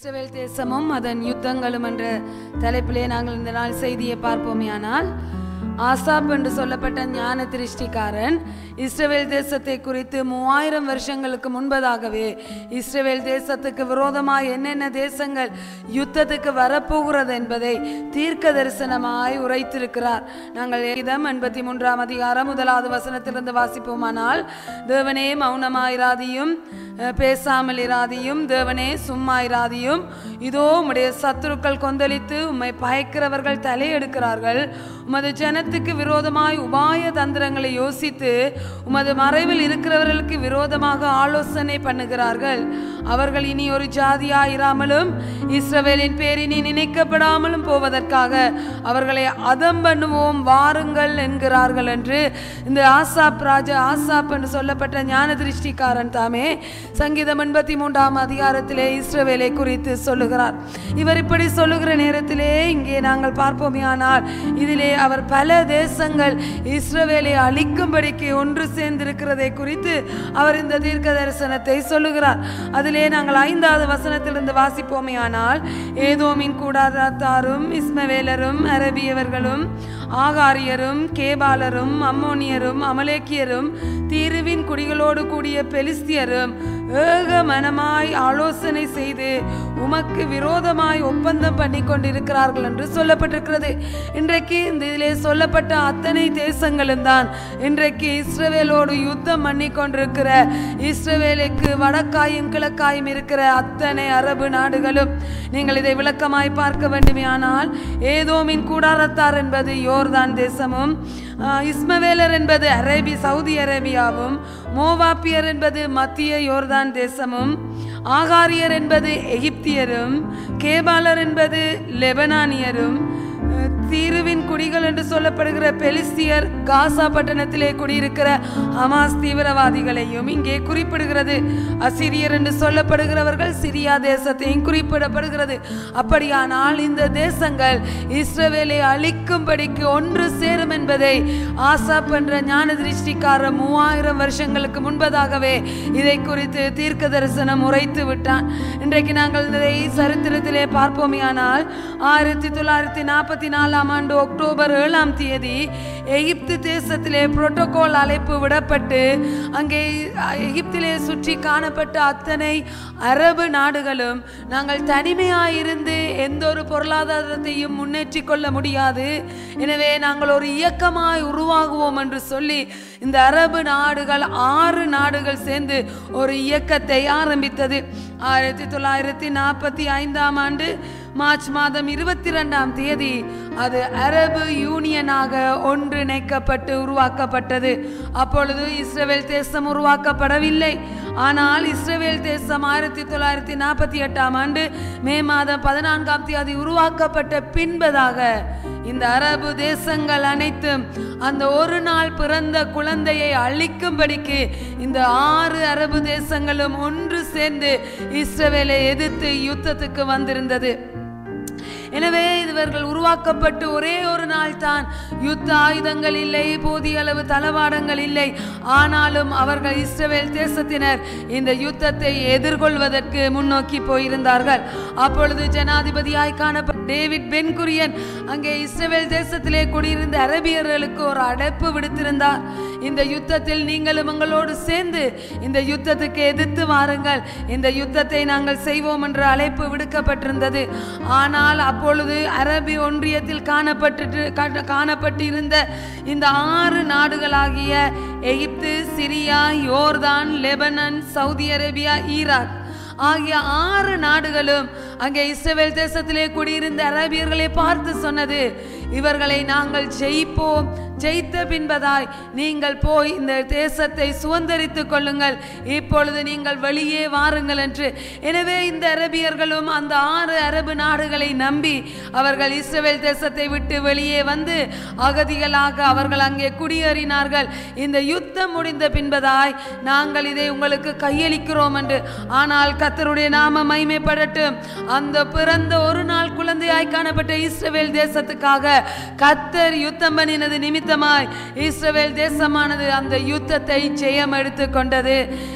இஸ்ரவேல் தேசமும் அதன் யுத்தங்களும் என்ற தலைப்பிலே நாங்கள் இந்த நாள் செய்தியை பார்ப்போமேயானால், ஆசாப் என்று சொல்லப்பட்ட ஞான திருஷ்டிக்காரன் இஸ்ரவேல் தேசத்தை குறித்து 3000 வருஷங்களுக்கு முன்பதாகவே இஸ்ரவேல் தேசத்துக்கு விரோதமாய் என்னென்ன தேசங்கள் யுத்தத்துக்கு வரப்போகிறது என்பதை தீர்க்க தரிசனமாய் உரைத்திருக்கிறார். நாங்கள் 83 அதிகாரம் 1வது வசனத்திலிருந்து வாசிப்போமானால், தேவனே மௌனமாயிராதியும் பேசாமல் இராதியும், தேவனே சும்மா இராதியும், இதோ உம்முடைய சத்துருக்கள் கொந்தளித்து உம்மை பயக்கிறவர்கள் தலையெடுக்கிறார்கள். உமது ஜனத்துக்கு விரோதமாய் உபாய தந்திரங்களை யோசித்து உமது மறைவில் இருக்கிறவர்களுக்கு விரோதமாக ஆலோசனை பண்ணுகிறார்கள். அவர்கள் இனி ஒரு ஜாதியாயிராமலும் இஸ்ரவேலின் பேர் இனி நினைக்கப்படாமலும் போவதற்காக அவர்களை அதம் பண்ணுவோம் வாருங்கள் என்கிறார்கள் என்று இந்த ஆசாப் ராஜா ஆசாப் என்று சொல்லப்பட்ட ஞான திருஷ்டிக்காரன் தாமே சங்கீதம் 83 அதிகாரத்திலே இஸ்ரவேலை குறித்து சொல்லுகிறார். இவர் இப்படி சொல்லுகிற நேரத்திலே இங்கே நாங்கள் பார்ப்போமேயானால், இதிலே அவர் பல தேசங்கள் இஸ்ரவேலை அழிக்கும்படிக்கு ஒன்று சேர்ந்திருக்கிறதை குறித்து அவர் இந்த தீர்க்க தரிசனத்தை சொல்லுகிறார். அதிலே நாங்கள் 5வது வசனத்திலிருந்து வாசிப்போமேயானால், ஏதோமின் கூடாரத்தாரும் இஸ்மவேலரும் அரபியவர்களும் ஆகாரியரும் கேபாலரும் அம்மோனியரும் அமலேக்கியரும் தீருவின் குடிகளோடு கூடிய பெலிஸ்தியரும் ஏக மனமாய் ஆலோசனை செய்து உமக்கு விரோதமாய் ஒப்பந்தம் பண்ணி கொண்டிருக்கிறார்கள் என்று சொல்லப்பட்டிருக்கிறது. இன்றைக்கு இந்த இதிலே சொல்லப்பட்ட அத்தனை தேசங்களும் தான் இன்றைக்கு இஸ்ரவேலோடு யுத்தம் பண்ணி கொண்டிருக்கிற, இஸ்ரவேலுக்கு வடக்காயும் கிழக்காயும் இருக்கிற அத்தனை அரபு நாடுகளும். நீங்கள் இதை விளக்கமாய் பார்க்க வேண்டுமேயானால், ஏதோமின் கூடாரத்தார் என்பது யோர்தான் தேசமும், இஸ்மவேலர் என்பது சவுதி அரேபியாவும், மோவாப்பியர் என்பது மத்திய யோர்தான் தேசமும், ஆகாரியர் என்பது எகிப்தியரும், கேபாலர் என்பது லெபனானியரும், தீருவின் குடிகள் என்று சொல்லப்படுகிற பெலிஸ்தியர் காசா பட்டணத்திலே குடியிருக்கிற ஹமாஸ் தீவிரவாதிகளையும் இங்கே குறிப்பிடுகிறது. அசிரியர் என்று சொல்லப்படுகிறவர்கள் சிரியா தேசத்தையும் குறிப்பிடப்படுகிறது. அப்படியானால் இந்த தேசங்கள் இஸ்ரவேலை அழிக்கும்படிக்கு ஒன்று சேரும் என்பதை ஆசாப் என்ற ஞான திருஷ்டிக்காரர் 3000 வருஷங்களுக்கு முன்பதாகவே இதை குறித்து தீர்க்க தரிசனம் உரைத்து விட்டான். இன்றைக்கு நாங்கள் இதை சரித்திரத்திலே பார்ப்போமேயானால், 1944 ஆண்டு அக்டோபர் 7ஆம் தேதி எகிப்து தேசத்திலே புரோட்டோகால் அழைப்பு விடப்பட்டு அங்கே எகிப்திலே சுற்றி காணப்பட்ட அத்தனை அரபு நாடுகளும் நாங்கள் தனிமையாயிருந்து எந்த ஒரு பொருளாதாரத்தையும் முன்னேற்றி கொள்ள முடியாது, எனவே நாங்கள் ஒரு இயக்கமாய் உருவாகுவோம் என்று சொல்லி இந்த அரபு நாடுகள் 6 நாடுகள் சேர்ந்து ஒரு இயக்கத்தை ஆரம்பித்தது. 1945 ஆண்டு மார்ச் மாதம் 22ஆம் தேதி அது அரபு யூனியனாக ஒன்றிணைக்கப்பட்டு உருவாக்கப்பட்டது. அப்பொழுது இஸ்ரவேல் தேசம் உருவாக்கப்படவில்லை. ஆனால் இஸ்ரவேல் தேசம் 1948ஆம் ஆண்டு மே மாதம் 14ஆம் தேதி உருவாக்கப்பட்ட பின்பதாக இந்த அரபு தேசங்கள் அனைத்தும் அந்த ஒரு நாள் பிறந்த குழந்தையை அழிக்கும்படிக்கு இந்த 6 அரபு தேசங்களும் ஒன்று சேர்ந்து இஸ்ரவேலை எதிர்த்து யுத்தத்துக்கு வந்திருந்தது. எனவே இவர்கள் உருவாக்கப்பட்டு ஒரே ஒரு நாள் தான், யுத்த ஆயுதங்கள் இல்லை, போதிய அளவு தளவாடங்கள் இல்லை. ஆனாலும் அவர்கள் இஸ்ரவேல் தேசத்தினர் இந்த யுத்தத்தை எதிர்கொள்வதற்கு முன்னோக்கி போயிருந்தார்கள். அப்பொழுது ஜனாதிபதியாய் காணப்பட்ட டேவிட் பென் குரியன் அங்கே இஸ்ரவேல் தேசத்திலே குடியிருந்த அரபியர்களுக்கு ஒரு அழைப்பு விடுத்திருந்தார். இந்த யுத்தத்தில் நீங்களும் உங்களோடு சேர்ந்து இந்த யுத்தத்துக்கு எதிர்த்து வாருங்கள், இந்த யுத்தத்தை நாங்கள் செய்வோம் என்ற அழைப்பு விடுக்கப்பட்டிருந்தது. ஆனால் அப்பொழுது அரபி ஒன்றியத்தில் காணப்பட்டிருந்த இந்த 6 நாடுகளாகிய எகிப்து, சிரியா, யோர்தான், லெபனான், சவுதி அரேபியா, ஈராக் ஆகிய 6 நாடுகளும் அங்கே இஸ்ரவேல் தேசத்திலே குடியிருந்த அரபியர்களை பார்த்து சொன்னது, இவர்களை நாங்கள் ஜெயிப்போம், ஜெயித்த பின்பதாய் நீங்கள் போய் இந்த தேசத்தை சுதந்தரித்துக் கொள்ளுங்கள், இப்பொழுது நீங்கள் வெளியே வாருங்கள் என்று. எனவே இந்த அரபியர்களும் அந்த 6 அரபு நாடுகளை நம்பி அவர்கள் இஸ்ரவேல் தேசத்தை விட்டு வெளியே வந்து அகதிகளாக அவர்கள் அங்கே குடியேறினார்கள். இந்த யுத்தம் முடிந்த பின்பதாய் நாங்கள் இதை உங்களுக்கு கையளிக்கிறோம் என்று. ஆனால் கர்த்தருடைய நாமம் மகிமைப்படட்டும், அந்த பிறந்த ஒரு நாள் குழந்தையாய் காணப்பட்ட இஸ்ரவேல் தேசத்துக்காக கர்த்தர் யுத்தம் பண்ணினது நிமித்தம் நிமித்தமாய் இஸ்ரவேல் தேசமானது அந்த யுத்தத்தை ஜெயம் எடுத்து கொண்டது.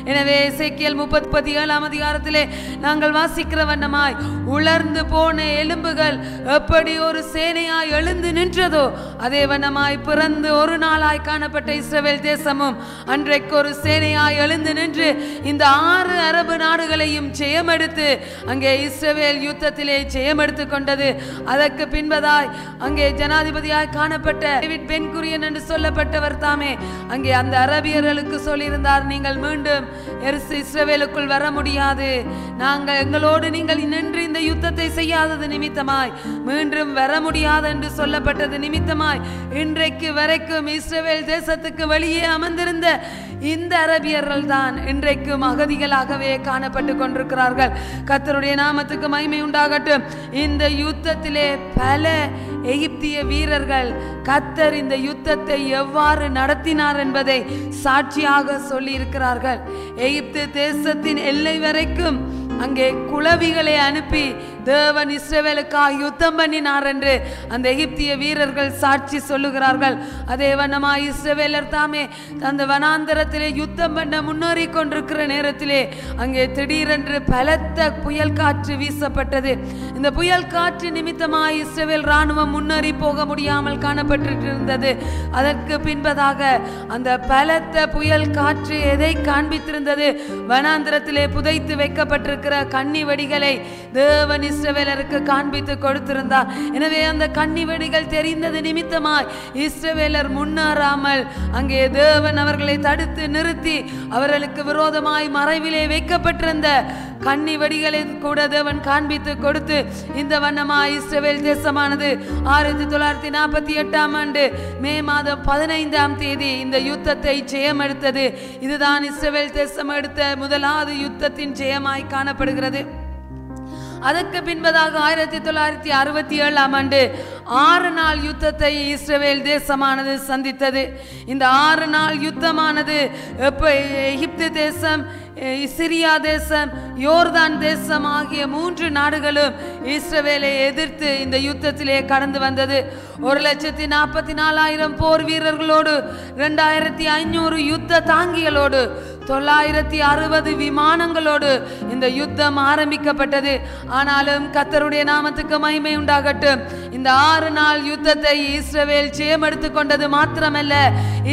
எனவே எசேக்கியேல் 37 அதிகாரத்திலே நாங்கள் வாசிக்கிற வண்ணமாய் உலர்ந்து போன எலும்புகள் எப்படி ஒரு சேனையாய் எழுந்து நின்றதோ அதே வண்ணமாய் பிறந்து ஒரு நாளாய் காணப்பட்ட இஸ்ரவேல் தேசமும் அன்றைக்கு ஒரு சேனையாய் எழுந்து நின்று இந்த 6 அரபு நாடுகளையும் ஜெயமெடுத்து அங்கே இஸ்ரவேல் யுத்தத்திலே ஜெயமெடுத்து கொண்டது. அதற்கு பின்பதாய் அங்கே ஜனாதிபதியாய் காணப்பட்ட டேவிட் பென் குரியன் என்று சொல்லப்பட்டவர் தாமே அங்கே அந்த அரபியர்களுக்கு சொல்லியிருந்தார், நீங்கள் மீண்டும் இஸ்ரவேலுக்குள் வர முடியாது, நாங்கள் எங்களோடு நீங்கள் நின்று இந்த யுத்தத்தை செய்யாதது நிமித்தமாய் மீண்டும் வர முடியாது என்று சொல்லப்பட்டது நிமித்தமாய் இன்றைக்கு வரைக்கும் இஸ்ரவேல் தேசத்துக்கு வெளியே அமர்ந்திருந்த இந்த அரபியர்கள் தான் இன்றைக்கும் அகதிகளாகவே காணப்பட்டு கொண்டிருக்கிறார்கள். கர்த்தருடைய நாமத்துக்கு மகிமை உண்டாகட்டும். இந்த யுத்தத்திலே பல எகிப்திய வீரர்கள் கர்த்தர் இந்த யுத்தத்தை எவ்வாறு நடத்தினார் என்பதை சாட்சியாக சொல்லி இருக்கிறார்கள். எகிப்து தேசத்தின் எல்லை வரைக்கும் அங்கே குளவிகளை அனுப்பி தேவன் இஸ்ரவேலுக்காக யுத்தம் பண்ணினார் என்று அந்த எகிப்திய வீரர்கள் சாட்சி சொல்லுகிறார்கள். அதே வண்ணமாய் இஸ்ரவேலர் தாமே அந்த வனாந்தரத்திலே யுத்தம் பண்ண முன்னேறி கொண்டிருக்கிற நேரத்திலே அங்கே திடீரென்று பலத்த புயல் காற்று வீசப்பட்டது. இந்த புயல் காற்று நிமித்தமாய் இஸ்ரவேல் ராணுவம் முன்னேறி போக முடியாமல் காணப்பட்டிருந்தது. அதற்கு பின்பதாக அந்த பலத்த புயல் காற்று எதை காண்பித்திருந்தது? வனாந்தரத்திலே புதைத்து வைக்கப்பட்டிருக்கிற கன்னி வெடிகளை தேவன் இஸ்ரவேலருக்கு காண்பித்து கொடுத்திருந்தார். எனவே அந்த கன்னி வெடிகள் தெரிந்தது நிமித்தமாய் இஸ்ரவேலர் முன்னேறாமல் அங்கே தேவன் அவர்களை தடுத்து நிறுத்தி அவர்களுக்கு விரோதமாய் மறைவிலே வைக்கப்பட்டிருந்த கன்னி வெடிகளை கூட தேவன் காண்பித்து கொடுத்து இந்த வண்ணமாய் இஸ்ரவேல் தேசமானது 1948 ஆண்டு மே மாதம் 15ஆம் தேதி இந்த யுத்தத்தை ஜெயம் எடுத்தது. இதுதான் இஸ்ரவேல் தேசம் எடுத்த முதலாவது யுத்தத்தின் ஜெயமாய் காணப்படுகிறது. அதற்கு பின்பதாக 1967 ஆண்டு 6 நாள் யுத்தத்தை இஸ்ரவேல் தேசமானது சந்தித்தது. இந்த 6 நாள் யுத்தமானது எகிப்து தேசம், சிரியா தேசம், யோர்தான் தேசம் ஆகிய 3 நாடுகளும் இஸ்ரவேலை எதிர்த்து இந்த யுத்தத்திலே கடந்து வந்தது. 1,44,000 போர் வீரர்களோடு 2,500 யுத்த தாங்கிகளோடு 960 விமானங்களோடு இந்த யுத்தம் ஆரம்பிக்கப்பட்டது. ஆனாலும் கர்த்தருடைய நாமத்துக்கு மகிமை உண்டாகட்டும். இந்த 6 நாள் யுத்தத்தை இஸ்ரவேல் ஜெயமெடுத்து கொண்டது மாத்திரமல்ல,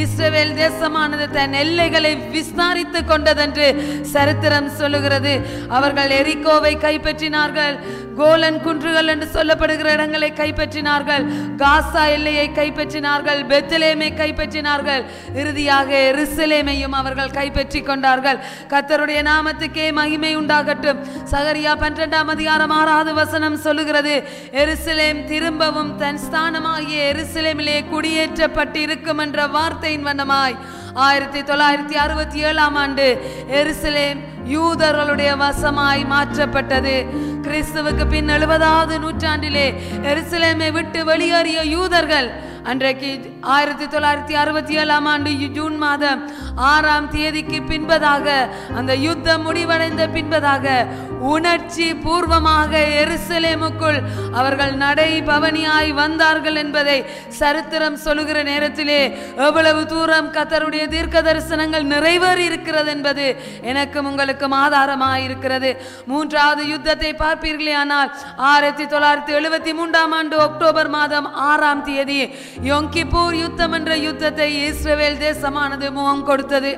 இஸ்ரவேல் தேசமானது தன் எல்லைகளை விஸ்தாரித்து கொண்டதென்று சரித்திரம் சொல்லுகிறது. அவர்கள் எரிகோவை கைப்பற்றினார்கள், கோலன் குன்றுகள் என்று சொல்லப்படுகிற இடங்களை கைப்பற்றினார்கள், காசா எல்லையை கைப்பற்றினார்கள், பெத்லேமை கைப்பற்றினார்கள், இறுதியாக எருசலேமையும் அவர்கள் கைப்பற்றி கொண்டார்கள். கர்த்தருடைய நாமத்துக்கே மகிமை உண்டாகட்டும். சகரியா 12ஆம் அதிகாரம் 6வது வசனம் சொல்லுகிறது, எருசலேம் திரும்பவும் தன் ஸ்தானமாகிய எருசலேமிலே குடியேற்றப்பட்டு இருக்கும் என்ற வார்த்தையின் வண்ணமாய் 1967 ஆண்டு எருசலேம் யூதர்களுடைய வசமாய் மாற்றப்பட்டது. கிறிஸ்துவுக்கு பின் 70வது நூற்றாண்டிலே எருசலேமை விட்டு வெளியேறிய யூதர்கள் அன்றைக்கு 1967 ஆண்டு ஜூன் மாதம் 6ஆம் தேதிக்கு பின்பதாக அந்த யுத்தம் முடிவடைந்த பின்பதாக உணர்ச்சி பூர்வமாக எருசலேமுக்குள் அவர்கள் நடை பவனியாய் வந்தார்கள் என்பதை சரித்திரம் சொல்லுகிற நேரத்திலே எவ்வளவு தூரம் கர்த்தருடைய தீர்க்க தரிசனங்கள் நிறைவேறி இருக்கிறது என்பது எனக்கும் உங்களுக்கும் ஆதாரமாய் இருக்கிறது. 3வது யுத்தத்தை பார்ப்பீர்களே ஆனால் 1973 ஆண்டு அக்டோபர் மாதம் 6ஆம் தேதி யோம் கிப்பூர் யுத்தம் என்ற யுத்தத்தை இஸ்ரவேல் தேசமானது முகம் கொடுத்தது.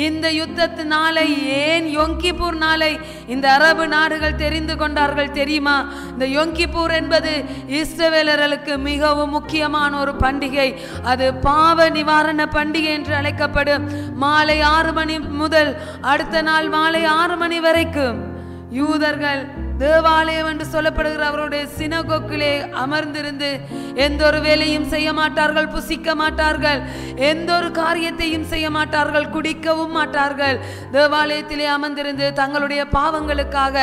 இந்த யுத்தத்து நாளை, ஏன் யோம் கிப்பூர் நாளை இந்த அரபு நாடுகள் தெரிந்து கொண்டார்கள் தெரியுமா? இந்த யோம் கிப்பூர் என்பது இஸ்ரவேலர்களுக்கு மிகவும் முக்கியமான ஒரு பண்டிகை. அது பாவ நிவாரண பண்டிகை என்று அழைக்கப்படும். மாலை 6 மணி முதல் அடுத்த நாள் மாலை 6 மணி வரைக்கும் யூதர்கள் தேவாலயம் என்று சொல்லப்படுகிற அவருடைய சினகோக்கிலே அமர்ந்திருந்து எந்த ஒரு வேலையும் செய்ய மாட்டார்கள், புசிக்க மாட்டார்கள், எந்த ஒரு காரியத்தையும் செய்ய மாட்டார்கள், குடிக்கவும் மாட்டார்கள். தேவாலயத்திலே அமர்ந்திருந்து தங்களுடைய பாவங்களுக்காக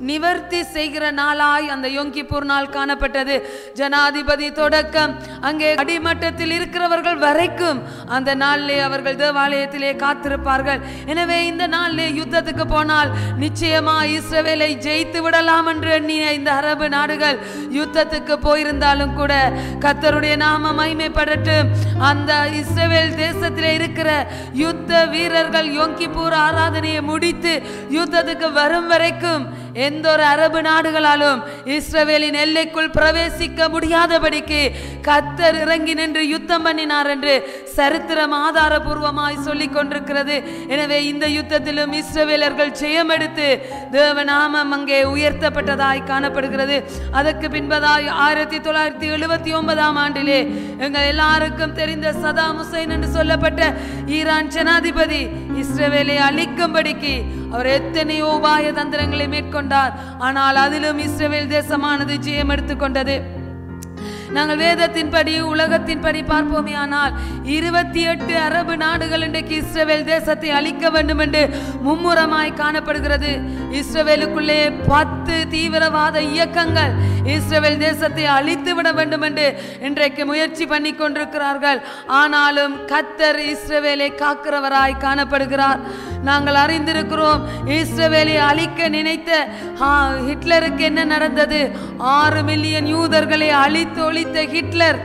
நிவர்த்தி செய்கிற நாளாய் அந்த யோம் கிப்பூர் நாள் காணப்பட்டது. ஜனாதிபதி தொடக்கம் அங்கே அடிமட்டத்தில் இருக்கிறவர்கள் வரைக்கும் அந்த நாளிலே அவர்கள் தேவாலயத்திலே காத்திருப்பார்கள். எனவே இந்த நாளிலே யுத்தத்துக்கு போனால் நிச்சயமா இஸ்ரவேலை ஜெயித்து விடலாம் என்று எண்ணிய இந்த அரபு நாடுகள் யுத்தத்துக்கு போயிருந்தாலும் கூட கர்த்தருடைய நாமம் மகிமைப்படட்டும். அந்த இஸ்ரவேல் தேசத்திலே இருக்கிற யுத்த வீரர்கள் யோம் கிப்பூர் ஆராதனையை முடித்து யுத்தத்துக்கு வரும் வரைக்கும் எந்த ஒரு அரபு நாடுகளாலும் இஸ்ரவேலின் எல்லைக்குள் பிரவேசிக்க முடியாதபடிக்கு கர்த்தர் இறங்கி நின்று யுத்தம் பண்ணினார் என்று சரித்திரம் ஆதாரபூர்வமாய் சொல்லிக் கொண்டிருக்கிறது. எனவே இந்த யுத்தத்திலும் இஸ்ரவேலர்கள் ஜெயம் எடுத்து தேவநாமம் அங்கே உயர்த்தப்பட்டதாய் காணப்படுகிறது. அதற்கு பின்பதாய் 1979 ஆண்டிலே எங்கள் எல்லாருக்கும் தெரிந்த சதாம் ஹுசைன் என்று சொல்லப்பட்ட ஈரான் ஜனாதிபதி இஸ்ரவேலை அழிக்கும்படிக்கு அவர் எத்தனையோ உபாய தந்திரங்களை மேற்கொண்டார். ஆனால் அதிலும் இஸ்ரவேல் தேசமானது ஜெயம் எடுத்துக்கொண்டது. நாங்கள் வேதத்தின்படி உலகத்தின்படி பார்ப்போமே ஆனால் 28 அரபு நாடுகள் இன்றைக்கு இஸ்ரவேல் தேசத்தை அழிக்க வேண்டும் என்று மும்முரமாய் காணப்படுகிறது. இஸ்ரவேலுக்குள்ளே 10 தீவிரவாத இயக்கங்கள் இஸ்ரவேல் தேசத்தை அழித்து விட வேண்டும் என்று இன்றைக்கு முயற்சி பண்ணி கொண்டிருக்கிறார்கள். ஆனாலும் கர்த்தர் இஸ்ரவேலை காக்கிறவராய் காணப்படுகிறார். நாங்கள் அறிந்திருக்கிறோம், இஸ்ரவேலை அழிக்க நினைத்த ஹிட்லருக்கு என்ன நடந்தது? 6 மில்லியன் யூதர்களை அழித்து ஒழித்த ஹிட்லர்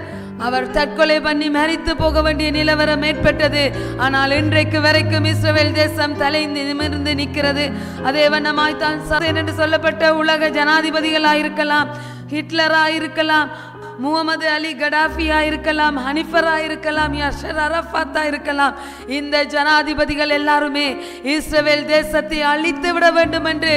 அவர் தற்கொலை பண்ணி மரித்து போக வேண்டிய நிலவரம் ஏற்பட்டது. ஆனால் இன்றைக்கு வரைக்கும் இஸ்ரவேல் தேசம் தலை நிமிர்ந்து நிற்கிறது. அதே வண்ணமாய் தான் என்று சொல்லப்பட்ட உலக ஜனாதிபதிகளாயிருக்கலாம், ஹிட்லராயிருக்கலாம், முகமது அலி கடாஃபியா இருக்கலாம், ஹனிஃபரா இருக்கலாம், யஷர் அரஃபாத்தா இருக்கலாம். இந்த ஜனாதிபதிகள் எல்லாருமே இஸ்ரவேல் தேசத்தை அழித்து விட வேண்டும் என்று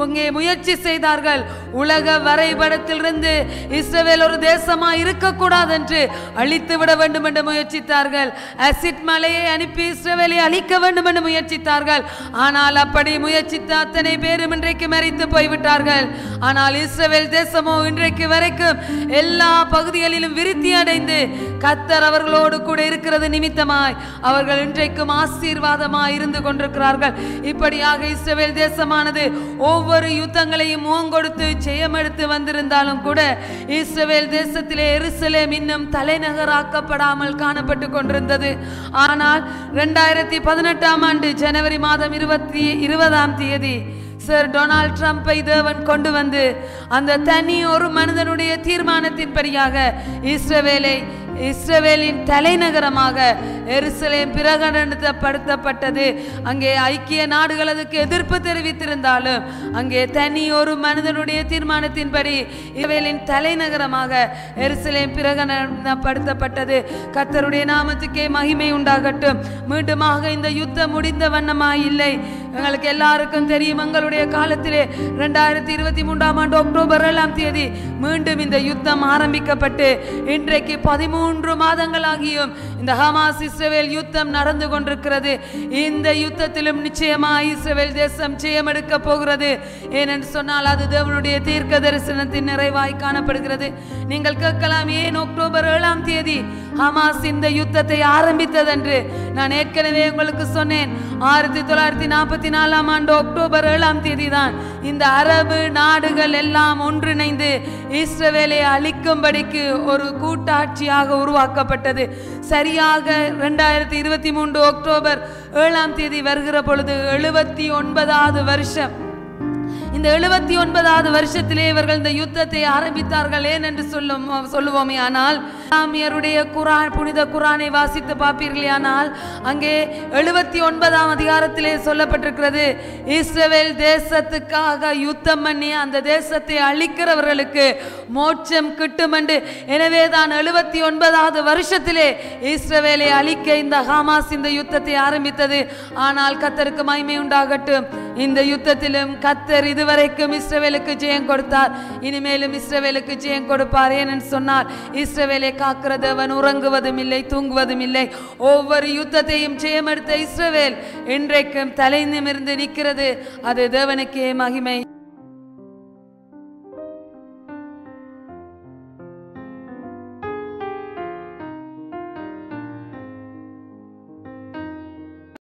அங்கே முயற்சி செய்தார்கள். உலக வரைபடத்திலிருந்து இஸ்ரவேல் ஒரு தேசமா இருக்கக்கூடாது என்று அழித்து விட வேண்டும் என்று முயற்சித்தார்கள். அசிட் மலையை அனுப்பி இஸ்ரவேலை அழிக்க வேண்டும் என்று முயற்சித்தார்கள். ஆனால் அப்படி முயற்சித்த அத்தனை பேரும் இன்றைக்கு மரித்து போய்விட்டார்கள். ஆனால் இஸ்ரவேல் தேசமோ இன்றைக்கு வரைக்கும் எல்லா பகுதிகளிலும் விருத்தி அடைந்து கர்த்தர் அவர்களோடு கூட இருக்கிறது நிமித்தமாய் அவர்கள் இன்றைக்கும் ஆசீர்வாதமாய் இருந்து கொண்டிருக்கிறார்கள். இப்படியாக இஸ்ரவேல் தேசமானது ஒவ்வொரு யுத்தங்களையும் முகங்கொடுத்து ஜெயமெடுத்து வந்திருந்தாலும் கூட இஸ்ரவேல் தேசத்திலே எருசலேம் இன்னும் தலைநகராக்கப்படாமல் காணப்பட்டு கொண்டிருந்தது. ஆனால் 2018 ஆண்டு ஜனவரி மாதம் 20 சர் டொனால்ட் ட்ரம்பை தேவன் கொண்டு வந்து அந்த தனி ஒரு மனிதனுடைய தீர்மானத்தின்படியாக இஸ்ரவேலின் தலைநகரமாக எருசலேம் பிரகடனப்படுத்தப்பட்டது. அங்கே ஐக்கிய நாடுகள் அதுக்கு எதிர்ப்பு தெரிவித்திருந்தாலும் அங்கே தனி ஒரு மனிதனுடைய தீர்மானத்தின்படி இஸ்ரவேலின் தலைநகரமாக எருசலேம் பிரகடனப்படுத்தப்பட்டது. கர்த்தருடைய நாமத்துக்கே மகிமை உண்டாகட்டும். மீண்டுமாக இந்த யுத்தம் முடிந்த வண்ணமாய் இல்லை. எங்களுக்கு எல்லாருக்கும் தெரியும், எங்களுடைய காலத்திலே 2023 ஆண்டு அக்டோபர் 7 மீண்டும் இந்த யுத்தம் ஆரம்பிக்கப்பட்டு இன்றைக்கு 13 மாதங்களாகியும் இந்த ஹமாஸ் இஸ்ரவேல் யுத்தம் நடந்து கொண்டிருக்கிறது. இந்த யுத்தத்திலும் நிச்சயமாக இஸ்ரவேல் தேசம் ஜெயம் எடுக்க போகிறது. ஏனென்று சொன்னால் அது தேவனுடைய தீர்க்க தரிசனத்தின் நிறைவாய் காணப்படுகிறது. நீங்கள் கேட்கலாம், ஏன் அக்டோபர் 7 ஹமாஸ் இந்த யுத்தத்தை ஆரம்பித்தது என்று. நான் ஏற்கனவே உங்களுக்கு சொன்னேன், 1944 ஆண்டு அக்டோபர் 7 தான் இந்த அரபு நாடுகள் எல்லாம் ஒன்றிணைந்து இஸ்ரவேலை அழிக்கும்படிக்கு ஒரு கூட்டாட்சியாக உருவாக்கப்பட்டது. சரியாக 2023 அக்டோபர் 7 வருகிற பொழுது 79வது வருஷம். இந்த 79வது வருஷத்திலே இவர்கள் இந்த யுத்தத்தை ஆரம்பித்தார்கள். ஏன் என்று சொல்லுவோமே ஆனால் இஸ்லாமியருடைய குரான், புனித குரானை வாசித்து பார்ப்பீர்களே ஆனால் அங்கே 79ஆம் அதிகாரத்திலே சொல்லப்பட்டிருக்கிறது, இஸ்ரவேல் தேசத்துக்காக யுத்தம் பண்ணி அந்த தேசத்தை அழிக்கிறவர்களுக்கு மோட்சம் கிட்டும் என்று. எனவே தான் 79வது வருஷத்திலே இஸ்ரவேலை அழிக்க இந்த ஹமாஸ் இந்த யுத்தத்தை ஆரம்பித்தது. ஆனால் கர்த்தருக்கு மகிமை உண்டாகட்டும், இந்த யுத்தத்திலும் கர்த்தர் இதுவரைக்கும் இஸ்ரவேலுக்கு ஜெயம் கொடுத்தார், இனிமேலும் இஸ்ரவேலுக்கு ஜெயம் கொடுப்பார். ஏனென்று சொன்னால் இஸ்ரவேலை காக்கிற தேவன் உறங்குவதும் இல்லை, தூங்குவதும் இல்லை. ஒவ்வொரு யுத்தத்தையும் ஜெயம் எடுத்த இஸ்ரவேல் இன்றைக்கும் தலை நிமிர்ந்து நிற்கிறது. அது தேவனுக்கே மகிமை.